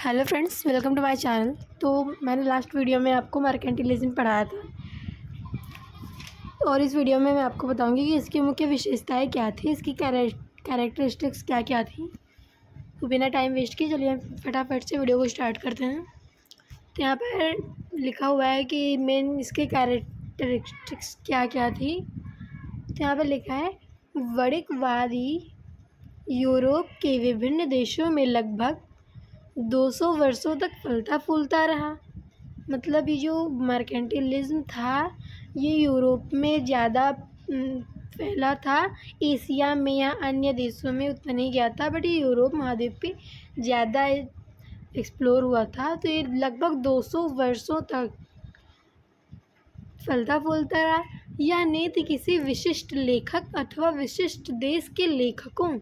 Hello friends, welcome to my channel. तो मैंने last video में आपको मर्केंटिलिज्म पढ़ाया था और इस वीडियो में मैं आपको बताऊंगी कि इसकी मुख्य विशेषताएं क्या थी, इसकी कैरेक्टरिस्टिक्स क्या क्या थी। तो बिना टाइम वेस्ट किए चलिए फटाफट से वीडियो को स्टार्ट करते हैं। तो यहाँ पर लिखा हुआ है कि मेन इसके कैरेक्टरिस्टिक्स क्या क्या थी। तो यहाँ पर लिखा है वणिकवादी यूरोप के विभिन्न देशों में लगभग 200 वर्षों तक फलता फूलता रहा। मतलब ये जो मर्केंटिलिज्म था ये यूरोप में ज़्यादा फैला था। एशिया में या अन्य देशों में उतना नहीं गया था, बट ये यूरोप महाद्वीप पे ज़्यादा एक्सप्लोर हुआ था। तो ये लगभग 200 वर्षों तक फलता फूलता रहा। यह नीति किसी विशिष्ट लेखक अथवा विशिष्ट देश के लेखकों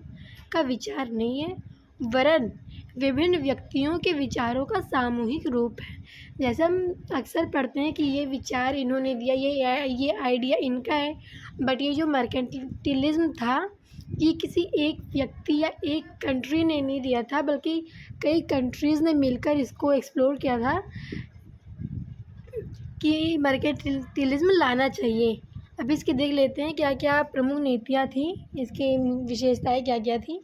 का विचार नहीं है, वरन विभिन्न व्यक्तियों के विचारों का सामूहिक रूप है। जैसे हम अक्सर पढ़ते हैं कि ये विचार इन्होंने दिया, ये आइडिया इनका है, बट ये जो मर्केंटिलिज्म था ये किसी एक व्यक्ति या एक कंट्री ने नहीं दिया था, बल्कि कई कंट्रीज़ ने मिलकर इसको एक्सप्लोर किया था कि मर्केंटिलिज्म लाना चाहिए। अब इसके देख लेते हैं क्या क्या प्रमुख नीतियाँ थी, इसकी विशेषताएं क्या क्या थी।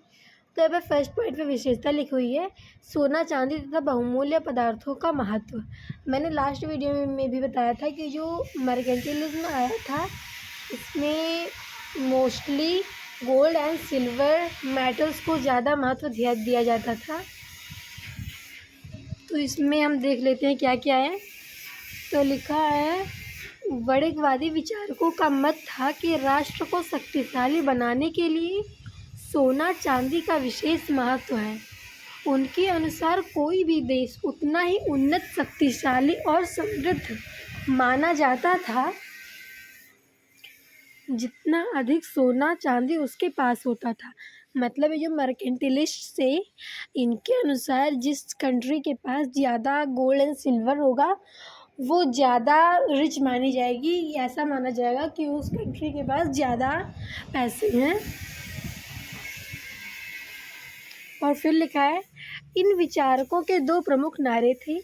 तो यहाँ पर फर्स्ट पॉइंट पे विशेषता लिखी हुई है सोना चांदी तथा बहुमूल्य पदार्थों का महत्व। मैंने लास्ट वीडियो में भी बताया था कि जो मर्केंटिलिज्म आया था इसमें mostly gold and silver metals को ज़्यादा महत्व दिया जाता था। तो इसमें हम देख लेते हैं क्या क्या है। तो लिखा है वणिकवादी विचारकों का मत था कि राष्ट्र को शक्तिशाली बनाने के लिए सोना चांदी का विशेष महत्व है। उनके अनुसार कोई भी देश उतना ही उन्नत, शक्तिशाली और समृद्ध माना जाता था जितना अधिक सोना चांदी उसके पास होता था। मतलब ये जो मर्केंटिलिस्ट से इनके अनुसार जिस कंट्री के पास ज़्यादा गोल्ड एंड सिल्वर होगा वो ज़्यादा रिच मानी जाएगी। ऐसा माना जाएगा कि उस कंट्री के पास ज़्यादा पैसे हैं। और फिर लिखा है इन विचारकों के दो प्रमुख नारे थे।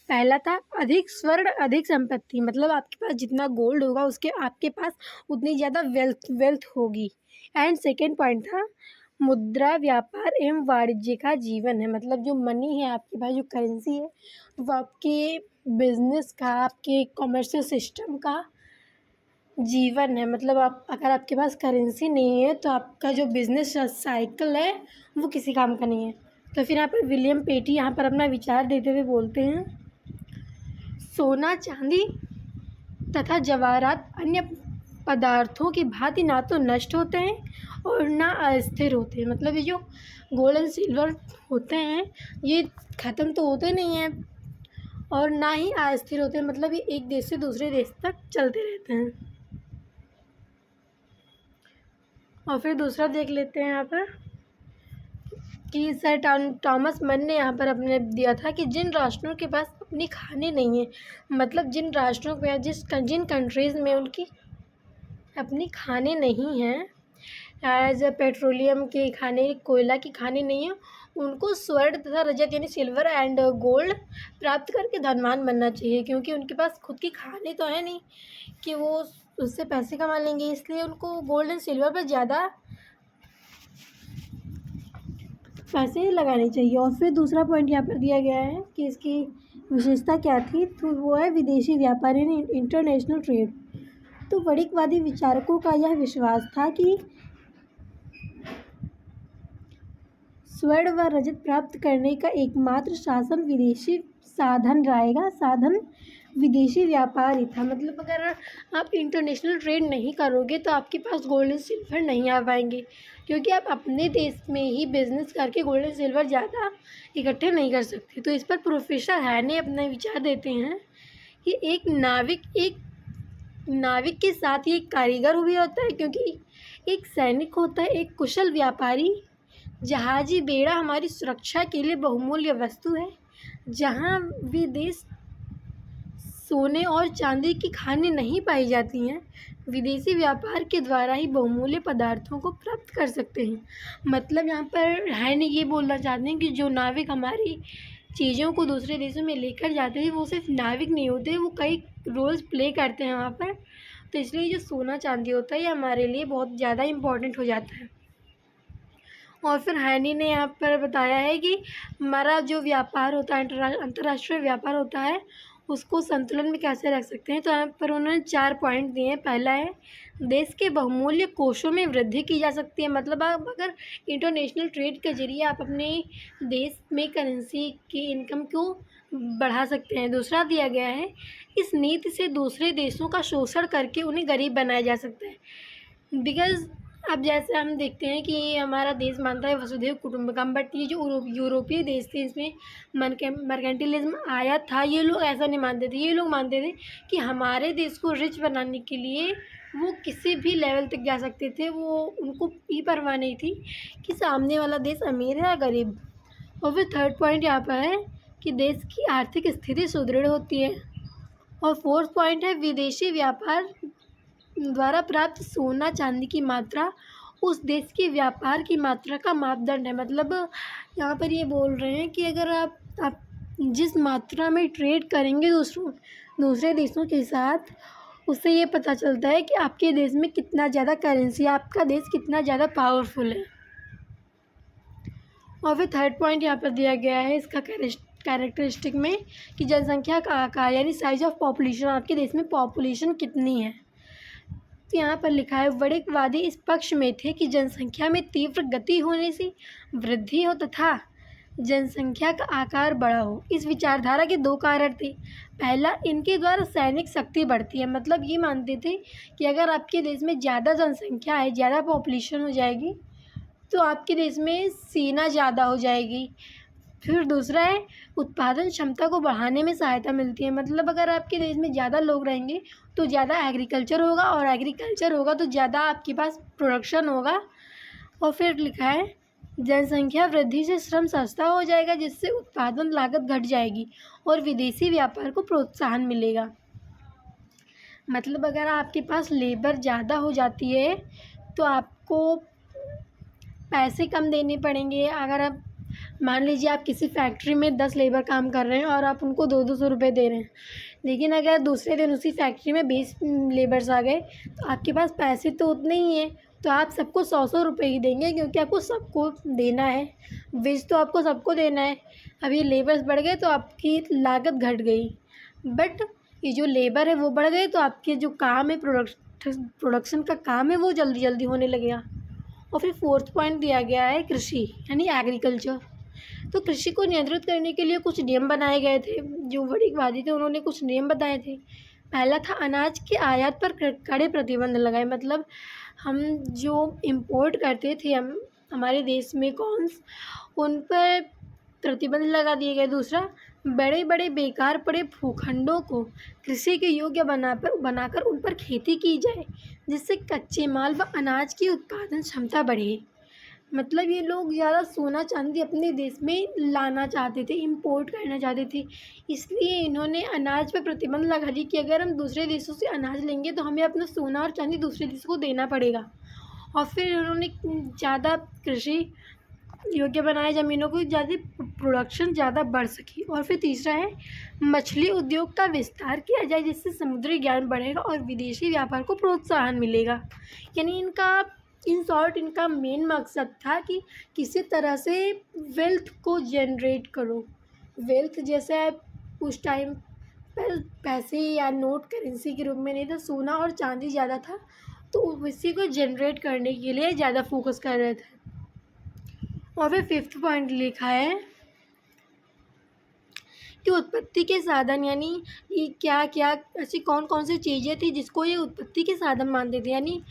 पहला था अधिक स्वर्ण अधिक संपत्ति, मतलब आपके पास जितना गोल्ड होगा उसके आपके पास उतनी ज़्यादा वेल्थ होगी। एंड सेकेंड पॉइंट था मुद्रा व्यापार एवं वाणिज्य का जीवन है। मतलब जो मनी है आपके पास, जो करेंसी है, वो आपके बिजनेस का, आपके कॉमर्शियल सिस्टम का जीवन है। मतलब आप अगर आपके पास करेंसी नहीं है तो आपका जो बिजनेस साइकिल है वो किसी काम का नहीं है। तो फिर यहाँ पर विलियम पेटी यहाँ पर अपना विचार देते हुए बोलते हैं सोना चांदी तथा जवाहरात अन्य पदार्थों की भांति ना तो नष्ट होते हैं और ना अस्थिर होते हैं। मतलब ये जो गोल्ड एंड सिल्वर होते हैं ये ख़त्म तो होते नहीं हैं और ना ही अस्थिर होते हैं। मतलब ये एक देश से दूसरे देश तक चलते रहते हैं। और फिर दूसरा देख लेते हैं यहाँ पर कि सर थॉमस मन ने यहाँ पर अपने दिया था कि जिन राष्ट्रों के पास अपनी खाने नहीं है, मतलब जिन राष्ट्रों पे जिन कंट्रीज़ में उनकी अपनी खाने नहीं हैं, एज पेट्रोलियम के खाने, कोयला की खाने नहीं है, उनको स्वर्ण तथा रजत यानी सिल्वर एंड गोल्ड प्राप्त करके धनवान बनना चाहिए। क्योंकि उनके पास खुद की खाने तो है नहीं कि वो उससे पैसे कमा लेंगे, इसलिए उनको गोल्ड एंड सिल्वर पर ज़्यादा पैसे लगाने चाहिए। और फिर दूसरा पॉइंट यहाँ पर दिया गया है कि इसकी विशेषता क्या थी, तो वो है विदेशी व्यापार यानी इंटरनेशनल ट्रेड। तो वणिकवादी विचारकों का यह विश्वास था कि स्वर्ण व रजत प्राप्त करने का एकमात्र साधन विदेशी व्यापार ही था। मतलब अगर आप इंटरनेशनल ट्रेड नहीं करोगे तो आपके पास गोल्ड एंड सिल्वर नहीं आ पाएंगे, क्योंकि आप अपने देश में ही बिजनेस करके गोल्ड एंड सिल्वर ज़्यादा इकट्ठे नहीं कर सकते। तो इस पर प्रोफेसर हैने अपना विचार देते हैं कि एक नाविक के साथ ही एक कारीगर भी होता है, क्योंकि एक सैनिक होता है, एक कुशल व्यापारी। जहाजी बेड़ा हमारी सुरक्षा के लिए बहुमूल्य वस्तु है। जहाँ भी देश सोने और चांदी की खानें नहीं पाई जाती हैं, विदेशी व्यापार के द्वारा ही बहुमूल्य पदार्थों को प्राप्त कर सकते हैं। मतलब यहाँ पर है नहीं, ये बोलना चाहते हैं कि जो नाविक हमारी चीज़ों को दूसरे देशों में लेकर जाते थे वो सिर्फ नाविक नहीं होते, वो कई रोल्स प्ले करते हैं वहाँ पर। तो इसलिए जो सोना चांदी होता है ये हमारे लिए बहुत ज़्यादा इम्पोर्टेंट हो जाता है। और फिर हैनी ने यहाँ पर बताया है कि हमारा जो व्यापार होता है, अंतर्राष्ट्रीय व्यापार होता है, उसको संतुलन में कैसे रख सकते हैं। तो यहाँ पर उन्होंने 4 पॉइंट दिए हैं। पहला है, देश के बहुमूल्य कोषों में वृद्धि की जा सकती है। मतलब आप अगर इंटरनेशनल ट्रेड के ज़रिए आप अपने देश में करेंसी की इनकम को बढ़ा सकते हैं। दूसरा दिया गया है, इस नीति से दूसरे देशों का शोषण करके उन्हें गरीब बनाया जा सकता है। बिकॉज़ अब जैसे हम देखते हैं कि हमारा देश मानता है वसुधैव कुटुंबकम, बट ये जो यूरोपीय देश थे इसमें मर्केंटिलिज्म आया था। ये लोग ऐसा नहीं मानते थे, ये लोग मानते थे कि हमारे देश को रिच बनाने के लिए वो किसी भी लेवल तक जा सकते थे। वो उनको ये परवाह नहीं थी कि सामने वाला देश अमीर है या गरीब। और फिर थर्ड पॉइंट यहाँ पर है कि देश की आर्थिक स्थिति सुदृढ़ होती है। और फोर्थ पॉइंट है, विदेशी व्यापार द्वारा प्राप्त सोना चांदी की मात्रा उस देश के व्यापार की मात्रा का मापदंड है। मतलब यहाँ पर ये बोल रहे हैं कि अगर आप जिस मात्रा में ट्रेड करेंगे दूसरे देशों के साथ, उससे ये पता चलता है कि आपके देश में कितना ज़्यादा करेंसी है, आपका देश कितना ज़्यादा पावरफुल है। और फिर थर्ड पॉइंट यहाँ पर दिया गया है इसका कैरेक्टरिस्टिक में कि जनसंख्या का आकार यानी साइज ऑफ पॉपुलेशन, आपके देश में पॉपुलेशन कितनी है। तो यहाँ पर लिखा है, वणिकवादी इस पक्ष में थे कि जनसंख्या में तीव्र गति होने से वृद्धि हो तथा जनसंख्या का आकार बड़ा हो। इस विचारधारा के 2 कारण थे। पहला, इनके द्वारा सैनिक शक्ति बढ़ती है। मतलब ये मानते थे कि अगर आपके देश में ज़्यादा जनसंख्या है, ज़्यादा पॉपुलेशन हो जाएगी, तो आपके देश में सेना ज़्यादा हो जाएगी। फिर दूसरा है, उत्पादन क्षमता को बढ़ाने में सहायता मिलती है। मतलब अगर आपके देश में ज़्यादा लोग रहेंगे तो ज़्यादा एग्रीकल्चर होगा, और एग्रीकल्चर होगा तो ज़्यादा आपके पास प्रोडक्शन होगा। और फिर लिखा है, जनसंख्या वृद्धि से श्रम सस्ता हो जाएगा, जिससे उत्पादन लागत घट जाएगी और विदेशी व्यापार को प्रोत्साहन मिलेगा। मतलब अगर आपके पास लेबर ज़्यादा हो जाती है तो आपको पैसे कम देने पड़ेंगे। अगर आप मान लीजिए आप किसी फैक्ट्री में 10 लेबर काम कर रहे हैं और आप उनको 200 रुपये दे रहे हैं, लेकिन अगर दूसरे दिन उसी फैक्ट्री में 20 लेबर्स आ गए तो आपके पास पैसे तो उतने ही हैं, तो आप सबको 100 रुपये ही देंगे, क्योंकि आपको सबको देना है, वेज तो आपको सबको देना है। अब ये लेबर्स बढ़ गए तो आपकी लागत घट गई, बट ये जो लेबर है वो बढ़ गए तो आपके जो काम है प्रोडक्शन का काम है वो जल्दी जल्दी होने लगेगा। और फिर फोर्थ पॉइंट दिया गया है कृषि यानी एग्रीकल्चर। तो कृषि को नियंत्रित करने के लिए कुछ नियम बनाए गए थे। जो वणिकवादी थे उन्होंने कुछ नियम बताए थे। पहला था, अनाज के आयात पर कड़े प्रतिबंध लगाए। मतलब हम जो इम्पोर्ट करते थे हमारे देश में कॉर्न्स, उन पर प्रतिबंध लगा दिए गए। दूसरा, बड़े बड़े बेकार पड़े भूखंडों को कृषि के योग्य बनाकर उन पर खेती की जाए, जिससे कच्चे माल व अनाज की उत्पादन क्षमता बढ़े। मतलब ये लोग ज़्यादा सोना चांदी अपने देश में लाना चाहते थे, इंपोर्ट करना चाहते थे, इसलिए इन्होंने अनाज पर प्रतिबंध लगा दी कि अगर हम दूसरे देशों से अनाज लेंगे तो हमें अपना सोना और चांदी दूसरे देशों को देना पड़ेगा। और फिर उन्होंने ज़्यादा कृषि योग्य बनाए, ज़मीनों को ज़्यादा प्रोडक्शन ज़्यादा बढ़ सके। और फिर तीसरा है, मछली उद्योग का विस्तार किया जाए, जिससे समुद्री ज्ञान बढ़ेगा और विदेशी व्यापार को प्रोत्साहन मिलेगा। यानी इन शॉर्ट इनका मेन मकसद था कि किसी तरह से वेल्थ को जनरेट करो। वेल्थ जैसे उस टाइम पर पैसे या नोट करेंसी के रूप में नहीं था, सोना और चांदी ज़्यादा था, तो इसी को जनरेट करने के लिए ज़्यादा फोकस कर रहे थे। और फिर फिफ्थ पॉइंट लिखा है कि उत्पत्ति के साधन, यानी ये क्या क्या ऐसी कौन कौन सी चीज़ें थी जिसको ये उत्पत्ति के साधन मानते थे। यानी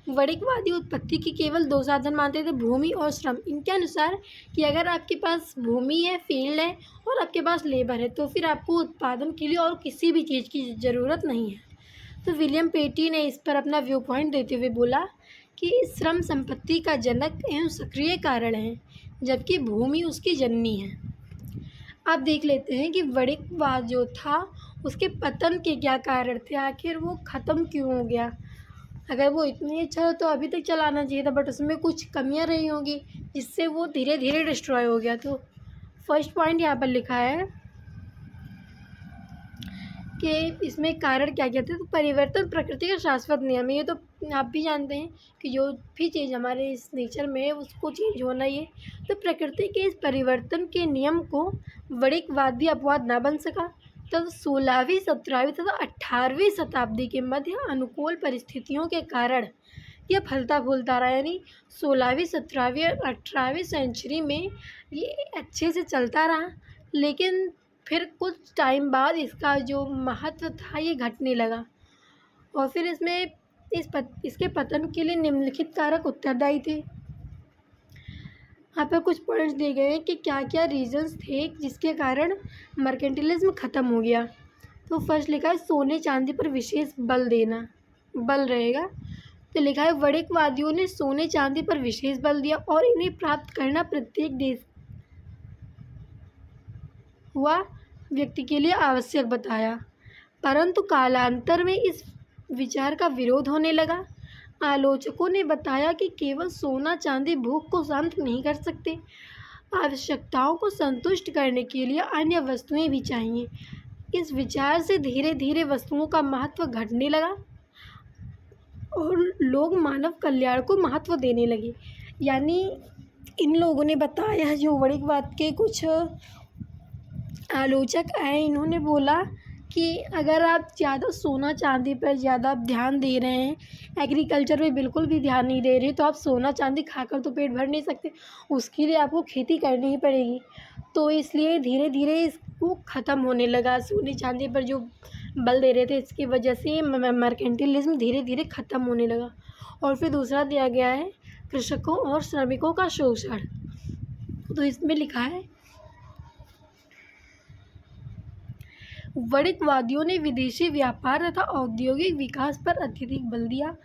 वणिकवादी उत्पत्ति के केवल 2 साधन मानते थे, भूमि और श्रम। इनके अनुसार कि अगर आपके पास भूमि है, फील्ड है और आपके पास लेबर है, तो फिर आपको उत्पादन के लिए और किसी भी चीज़ की ज़रूरत नहीं है। तो विलियम पेटी ने इस पर अपना व्यू पॉइंट देते हुए बोला कि श्रम संपत्ति का जनक एवं सक्रिय कारण है, जबकि भूमि उसकी जननी है। आप देख लेते हैं कि वणिकवाद जो था उसके पतन के क्या कारण थे, आखिर वो ख़त्म क्यों हो गया। अगर वो इतनी अच्छा हो तो अभी तक चलाना चाहिए था, बट उसमें कुछ कमियां रही होंगी जिससे वो धीरे धीरे डिस्ट्रॉय हो गया। तो फर्स्ट पॉइंट यहाँ पर लिखा है कि इसमें कारण क्या कहते हैं, तो परिवर्तन प्रकृति का शाश्वत नियम है। ये तो आप भी जानते हैं कि जो भी चीज़ हमारे इस नेचर में है उसको चेंज होना ही है। तो प्रकृति के इस परिवर्तन के नियम को वणिकवाद भी अपवाद ना बन सका। तब 16वीं 17वीं तथा 18वीं शताब्दी के मध्य अनुकूल परिस्थितियों के कारण यह फलता फूलता रहा। यानी 16वीं 17वीं और 18वीं सेंचुरी में ये अच्छे से चलता रहा, लेकिन फिर कुछ टाइम बाद इसका जो महत्व था ये घटने लगा। और फिर इसमें इसके पतन के लिए निम्नलिखित कारक उत्तरदायी थे। यहाँ पर कुछ पॉइंट्स दिए गए हैं कि क्या क्या रीजंस थे जिसके कारण मर्केंटिलिज्म ख़त्म हो गया। तो फर्स्ट लिखा है सोने चांदी पर विशेष बल देना, बल रहेगा। तो लिखा है वणिकवादियों ने सोने चांदी पर विशेष बल दिया और इन्हें प्राप्त करना प्रत्येक देश हुआ व्यक्ति के लिए आवश्यक बताया, परंतु कालांतर में इस विचार का विरोध होने लगा। आलोचकों ने बताया कि केवल सोना चांदी भूख को शांत नहीं कर सकते, आवश्यकताओं को संतुष्ट करने के लिए अन्य वस्तुएं भी चाहिए। इस विचार से धीरे धीरे वस्तुओं का महत्व घटने लगा और लोग मानव कल्याण को महत्व देने लगे। यानी इन लोगों ने बताया, जो वणिकवाद के कुछ आलोचक आए, इन्होंने बोला कि अगर आप ज़्यादा सोना चांदी पर ज़्यादा ध्यान दे रहे हैं, एग्रीकल्चर पे बिल्कुल भी ध्यान नहीं दे रहे, तो आप सोना चांदी खाकर तो पेट भर नहीं सकते, उसके लिए आपको खेती करनी ही पड़ेगी। तो इसलिए धीरे धीरे इसको ख़त्म होने लगा, सोने चांदी पर जो बल दे रहे थे, इसकी वजह से मर्केंटिलिज्म धीरे धीरे ख़त्म होने लगा। और फिर दूसरा दिया गया है कृषकों और श्रमिकों का शोषण। तो इसमें लिखा है वणिकवादियों ने विदेशी व्यापार तथा औद्योगिक विकास पर अत्यधिक बल दिया,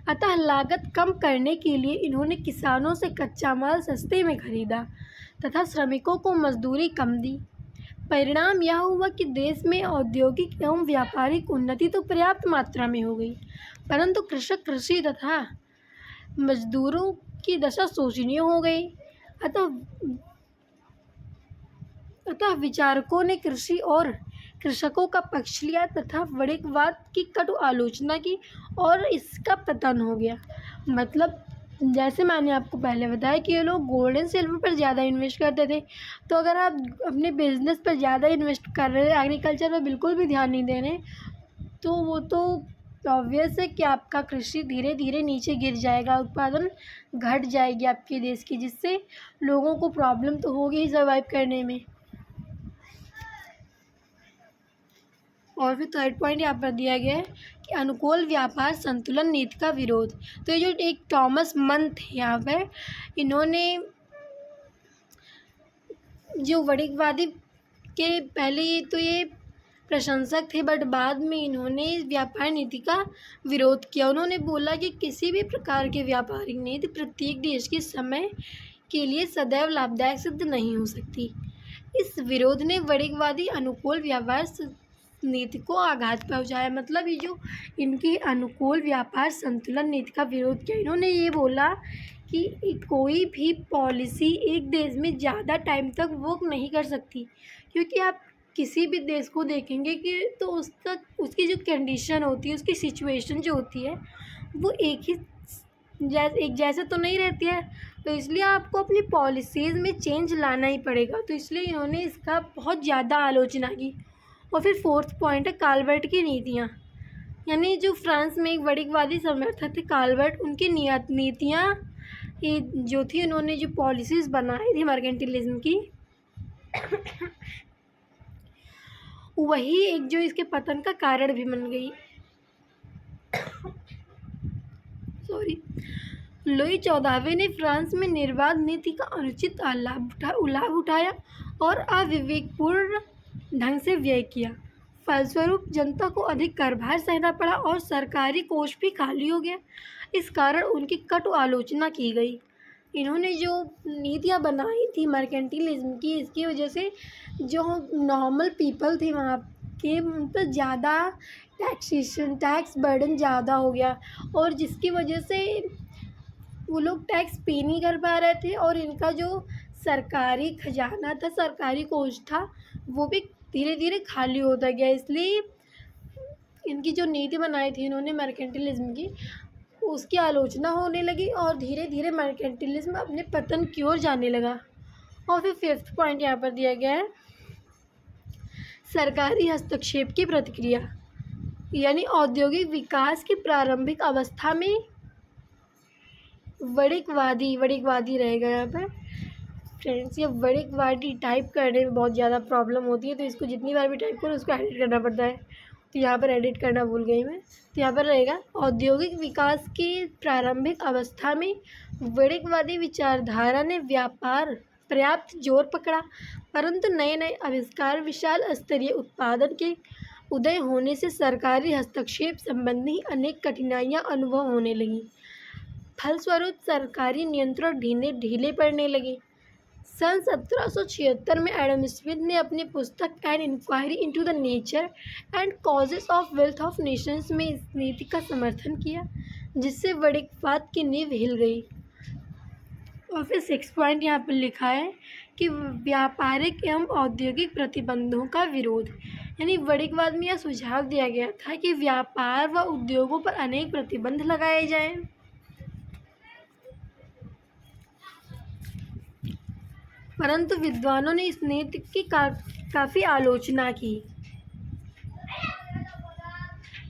अतः लागत कम करने के लिए इन्होंने किसानों से कच्चा माल सस्ते में खरीदा तथा श्रमिकों को मजदूरी कम दी। परिणाम यह हुआ कि देश में औद्योगिक एवं व्यापारिक उन्नति तो पर्याप्त मात्रा में हो गई, परंतु कृषक कृषि तथा मजदूरों की दशा शोचनीय हो गई। अतः विचारकों ने कृषि और कृषकों का पक्ष लिया तथा वणिकवाद की कटु आलोचना की और इसका पतन हो गया। मतलब जैसे मैंने आपको पहले बताया कि ये लोग गोल्ड एंड सिल्वर पर ज़्यादा इन्वेस्ट करते थे, तो अगर आप अपने बिजनेस पर ज़्यादा इन्वेस्ट कर रहे हैं, एग्रीकल्चर पर बिल्कुल भी ध्यान नहीं दे रहे, तो वो तो ऑब्वियस है कि आपका कृषि धीरे धीरे नीचे गिर जाएगा, उत्पादन घट जाएगी आपके देश की, जिससे लोगों को प्रॉब्लम तो होगी ही सर्वाइव करने में। और फिर थर्ड पॉइंट यहाँ पर दिया गया है कि अनुकूल व्यापार संतुलन नीति का विरोध। तो ये जो एक थॉमस मन थे यहाँ पर, इन्होंने जो वणिकवादी के पहले तो ये प्रशंसक थे, बट बाद में इन्होंने व्यापार नीति का विरोध किया। उन्होंने बोला कि किसी भी प्रकार की व्यापारिक नीति प्रत्येक देश के समय के लिए सदैव लाभदायक सिद्ध नहीं हो सकती। इस विरोध ने वणिकवादी अनुकूल व्यापार नीति को आघात पहुंचाया। मतलब ये जो इनकी अनुकूल व्यापार संतुलन नीति का विरोध किया, इन्होंने ये बोला कि कोई भी पॉलिसी एक देश में ज़्यादा टाइम तक वर्क नहीं कर सकती, क्योंकि आप किसी भी देश को देखेंगे कि तो उसकी जो कंडीशन होती है, उसकी सिचुएशन जो होती है, वो एक जैसे तो नहीं रहती है। तो इसलिए आपको अपनी पॉलिसीज़ में चेंज लाना ही पड़ेगा। तो इसलिए इन्होंने इसका बहुत ज़्यादा आलोचना की। और फिर फोर्थ पॉइंट है काल्वर्ट की नीतियाँ। यानी जो फ्रांस में एक वणिकवादी समर्थक थे काल्वर्ट, उनकी नीतियाँ ये जो थी, उन्होंने जो पॉलिसीज़ बनाई थी मर्केंटिलिज्म की, वही एक जो इसके पतन का कारण भी बन गई। लुई 14वें ने फ्रांस में निर्वाध नीति का अनुचित लाभ उठाया और अविवेकपूर्ण ढंग से व्यय किया। फलस्वरूप जनता को अधिक करभार सहना पड़ा और सरकारी कोष भी खाली हो गया। इस कारण उनकी कटु आलोचना की गई। इन्होंने जो नीतियाँ बनाई थी मर्केंटिलिज्म की, इसकी वजह से जो नॉर्मल पीपल थे वहाँ के, उन पर ज़्यादा टैक्स बर्डन ज़्यादा हो गया, और जिसकी वजह से वो लोग टैक्स पे नहीं कर पा रहे थे और इनका जो सरकारी खजाना था, सरकारी कोष था, वो भी धीरे धीरे खाली होता गया। इसलिए इनकी जो नीति बनाई थी इन्होंने मर्केंटिलिज्म की, उसकी आलोचना होने लगी और धीरे धीरे मर्केंटिलिज्म अपने पतन की ओर जाने लगा। और फिर फिफ्थ पॉइंट यहाँ पर दिया गया है, सरकारी हस्तक्षेप की प्रतिक्रिया, यानी औद्योगिक विकास की प्रारंभिक अवस्था में वणिकवादी रहेगा यहाँ पर। फ्रेंड्स, ये वणिकवादी टाइप करने में बहुत ज़्यादा प्रॉब्लम होती है, तो इसको जितनी बार भी टाइप करो उसको एडिट करना पड़ता है, तो यहाँ पर एडिट करना भूल गई मैं। तो यहाँ पर रहेगा, औद्योगिक विकास की प्रारंभिक अवस्था में वणिकवादी विचारधारा ने व्यापार पर्याप्त जोर पकड़ा, परंतु नए नए आविष्कार, विशाल स्तरीय उत्पादन के उदय होने से सरकारी हस्तक्षेप संबंधी अनेक कठिनाइयाँ अनुभव होने लगीं। फलस्वरूप सरकारी नियंत्रण ढीले पड़ने लगे। सन 1776 में एडम स्मिथ ने अपनी पुस्तक an inquiry into the nature and causes of wealth of nations में इस नीति का समर्थन किया, जिससे वणिकवाद की नींव हिल गई। और फिर 6 पॉइंट यहाँ पर लिखा है कि व्यापारिक एवं औद्योगिक प्रतिबंधों का विरोध, यानी वणिकवाद में यह सुझाव दिया गया था कि व्यापार व उद्योगों पर अनेक प्रतिबंध लगाए जाएं। परंतु विद्वानों ने इस नीति की काफ़ी आलोचना की।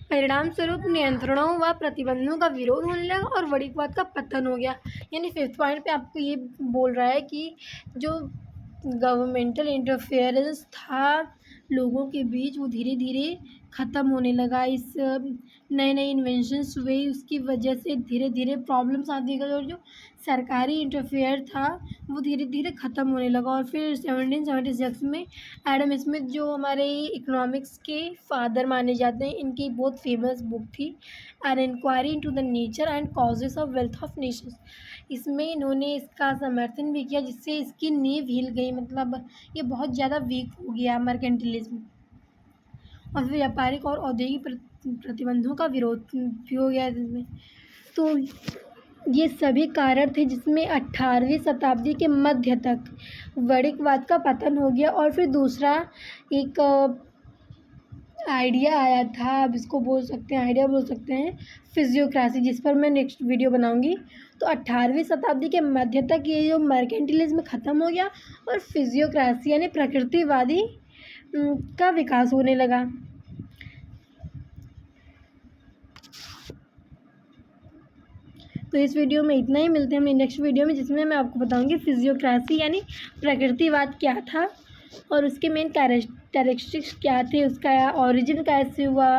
परिणाम स्वरूप नियंत्रणों व प्रतिबंधों का विरोध होने लगा और वणिकवाद का पतन हो गया। यानी फिफ्थ पॉइंट पे आपको ये बोल रहा है कि जो गवर्नमेंटल इंटरफेरेंस था लोगों के बीच, वो धीरे धीरे ख़त्म होने लगा। इस नए नए इन्वेंशंस हुए, उसकी वजह से धीरे धीरे प्रॉब्लम्स आती गई और जो सरकारी इंटरफेयर था वो धीरे धीरे ख़त्म होने लगा। और फिर 1776 में एडम स्मिथ, जो हमारे इकोनॉमिक्स के फादर माने जाते हैं, इनकी बहुत फेमस बुक थी an inquiry into the nature and causes of wealth of nations, इसमें इन्होंने इसका समर्थन भी किया, जिससे इसकी नींव हिल गई। मतलब ये बहुत ज़्यादा वीक हो गया मर्केंटिलिज्म। और फिर व्यापारिक और औद्योगिक प्रतिबंधों का विरोध भी हो गया इसमें। तो ये सभी कारण थे जिसमें 18वीं शताब्दी के मध्य तक वणिकवाद का पतन हो गया। और फिर दूसरा एक आइडिया आया था, अब इसको बोल सकते हैं, आइडिया बोल सकते हैं, फिजियोक्रेसी, जिस पर मैं नेक्स्ट वीडियो बनाऊंगी। तो 18वीं शताब्दी के मध्य तक ये जो मर्केंटिलिज्म ख़त्म हो गया और फिजियोक्रेसी यानी प्रकृतिवादी का विकास होने लगा। तो इस वीडियो में इतना ही, मिलते हैं हम नेक्स्ट वीडियो में, जिसमें मैं आपको बताऊंगी फिजियोक्रेसी यानी प्रकृतिवाद क्या था और उसके मेन कैरेक्टरिस्टिक्स क्या थे, उसका ओरिजिन कैसे हुआ,